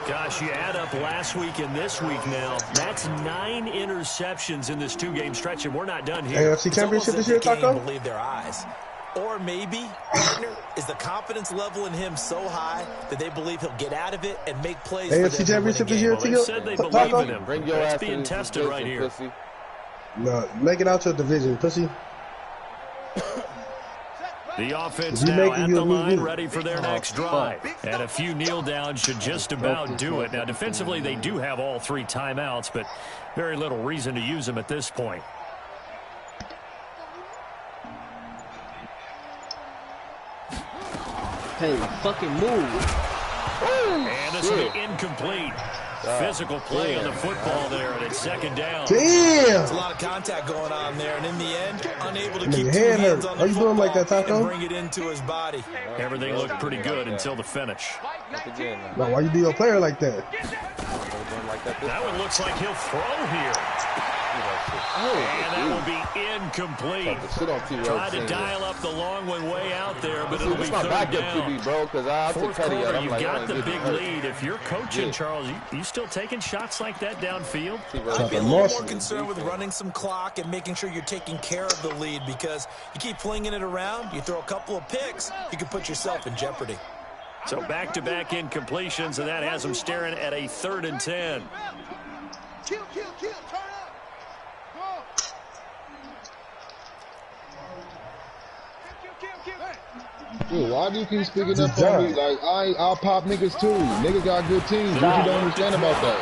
Gosh, you add up last week and this week now. That's 9 interceptions in this 2-game stretch, and we're not done here. AFC Championship this year, Taco? Believe their eyes. Or maybe, partner, is the confidence level in him so high that they believe he'll get out of it and make plays for them. AFC Championship this year, Well, they said they believe in him. Bring your That's ass being tested right here. Pussy. No, make it out to a division, pussy. The offense now at the line, ready for their next drive. And a few kneel downs should just about do it. Now, defensively, they do have all 3 timeouts, but very little reason to use them at this point. Hey, fucking move. And this will be incomplete. Physical play on the football there, and it's 2nd down. Damn! There's a lot of contact going on there, and in the end, unable to keep 2 hands on the football like that, Taco? and bring it into his body. Everything looked pretty good until the finish. No, why you do your player like that? That one looks like he'll throw here. And that will be incomplete. Tried to dial up the long one way out there, but it'll be 3rd down. Fourth quarter, you've got the big lead. If you're coaching, Charles, you still taking shots like that downfield? I'd be a little more concerned with running some clock and making sure you're taking care of the lead, because you keep flinging it around, you throw a couple of picks, you can put yourself in jeopardy. So back-to-back incompletions, and that has them staring at a 3rd and 10. Kill, turn up. Go. Kill. Dude, why do you keep speaking up on me? Like, I'll pop niggas too. Niggas got good teams. What you don't understand about that?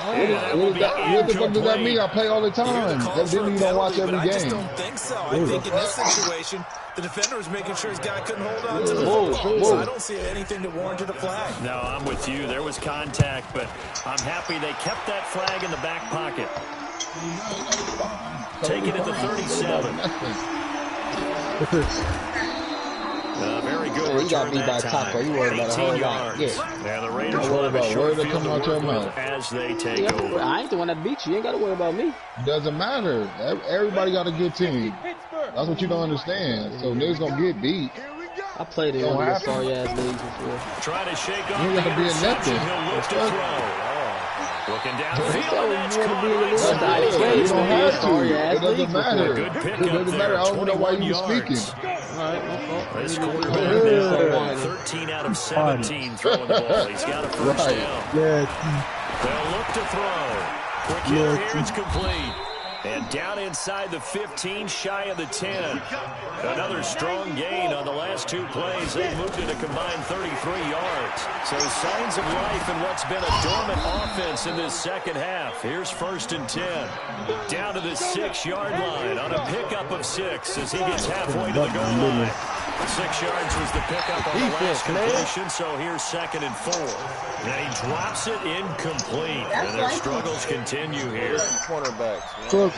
What the fuck does that mean? I play all the time. Evidently you don't watch every game. I just don't think so. I think in this situation, the defender was making sure his guy couldn't hold on to the football. So I don't see anything that warranted a flag. No, I'm with you. There was contact, but I'm happy they kept that flag in the back pocket. Take it at the 37. Very good. You got beat by Taco. You worried about a whole lot. Yeah, the Raiders will have a short field to work with as they take over. I ain't the one that beat you. You ain't got to worry about me. Doesn't matter. Everybody got a good team. That's what you don't understand. So niggas gonna get beat. I played in one of the sorry ass leagues before. Try to shake off you gotta be a nothing. He'll look to throw. Looking downfield, that's caught You don't have to. It doesn't matter. It doesn't matter. I don't know why you were speaking. This quarterback now 13 out of 17 throwing the ball. He's got a first down. They'll look to throw. Quick hitter here, it's complete. And down inside the 15, shy of the 10. Another strong gain on the last two plays. They moved it a combined 33 yards. So signs of life in what's been a dormant offense in this second half. Here's 1st and 10. Down to the 6-yard line on a pickup of 6 as he gets halfway to the goal line. 6 yards was the pickup on the last completion, so here's 2nd and 4. And he drops it incomplete. And their struggles continue here.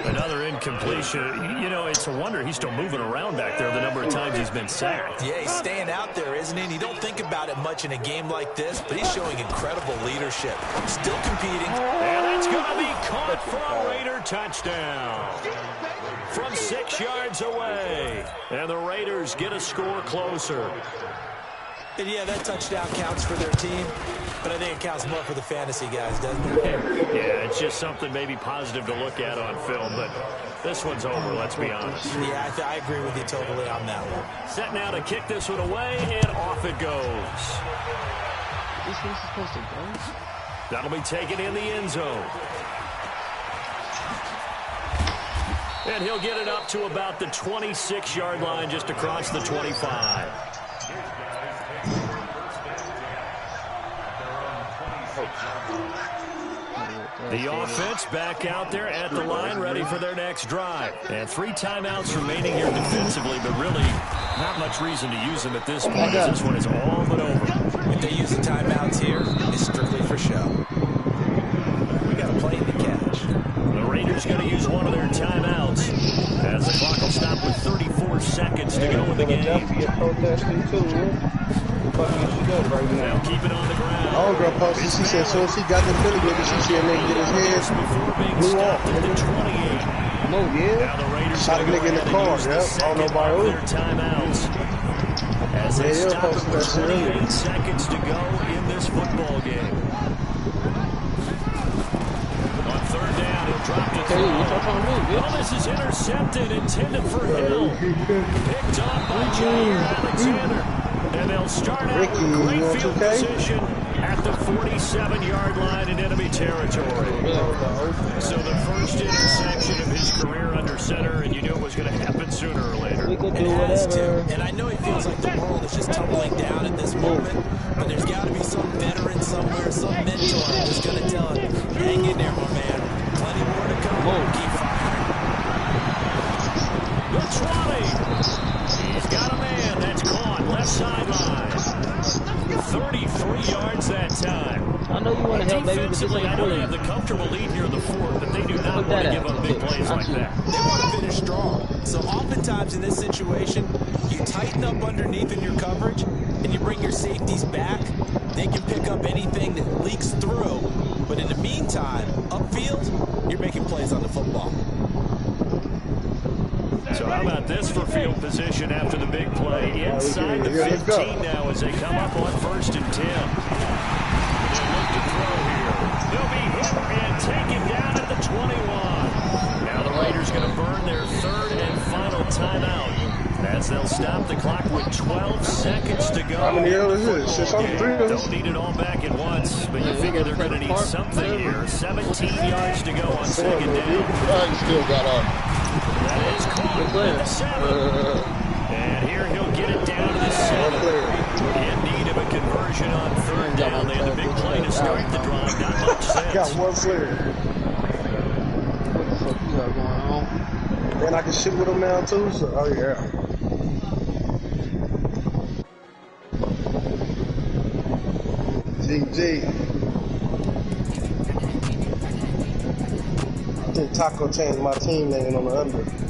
Another incompletion. You know, it's a wonder he's still moving around back there the number of times he's been sacked. Yeah, he's staying out there, isn't he? And you don't think about it much in a game like this, but he's showing incredible leadership. Still competing. And it's going to be caught for a Raider touchdown. From 6 yards away. And the Raiders get a score closer. And yeah, that touchdown counts for their team, but I think it counts more for the fantasy guys, doesn't it? Yeah, it's just something maybe positive to look at on film, but this one's over, let's be honest. Yeah, I agree with you totally on that one. Set now to kick this one away, and off it goes. This one's supposed to go. That'll be taken in the end zone. And he'll get it up to about the 26-yard line, just across the 25. The offense back out there at the line, ready for their next drive. And 3 timeouts remaining here defensively, but really not much reason to use them at this point, as this one is all but over. If they use the timeouts here, it's strictly for show. We got a play to catch. The Raiders going to use one of their timeouts, as the clock will stop with 34 seconds to go in the game. They'll keep it on the ground. Oh, girl posted. She said, so she got the feeling with it. She said, nigga, get his head blew off. At the 28. No, yeah. Now the Raiders shot a nigga in the car. Yep. I don't know about who. Their timeouts. As they stop it with 28 seconds to go in this football game. On 3rd down, he'll drop to throw. Well, this is intercepted, intended for Hill. Picked up by Jair Alexander. And they'll start out with great field position at the 47-yard line in enemy territory. So the first interception of his career under center, and you knew it was going to happen sooner or later. We could do whatever. And I know he feels like the world is just tumbling down at this moment, but there's got to be some veteran somewhere, some mentor that's going to tell him, hang in there, my man. Plenty more to come. Keep firing. The 20. He's got a man that's caught left sideline. 33 yards that time. I know you want to help, baby, but this ain't I know they have the comfortable lead here in the 4th, but they do not want to give up big plays like that. They want to finish strong. So oftentimes in this situation, you tighten up underneath in your coverage, and you bring your safeties back. They can pick up anything that leaks through. But in the meantime, upfield, you're making plays on the football. So how about this for field position after the big play? Inside the 15 now as they come up on 1st and 10. They look to throw here. They'll be hit and taken down at the 21. Now the Raiders going to burn their 3rd and final timeout, as they'll stop the clock with 12 seconds to go. How many hours is it? Don't need it all back at once, but you figure they're going to need something here. 17 yards to go on 2nd down. Still got up. That is caught. Good player. And here he'll get it down to the 7. In need of a conversion on 3rd down. They had a big play to start the drive. Not much sense. Got one player. What the fuck you got going on? And I can shoot with him now too. So, oh yeah. GG. I think Taco changed my team name on the under.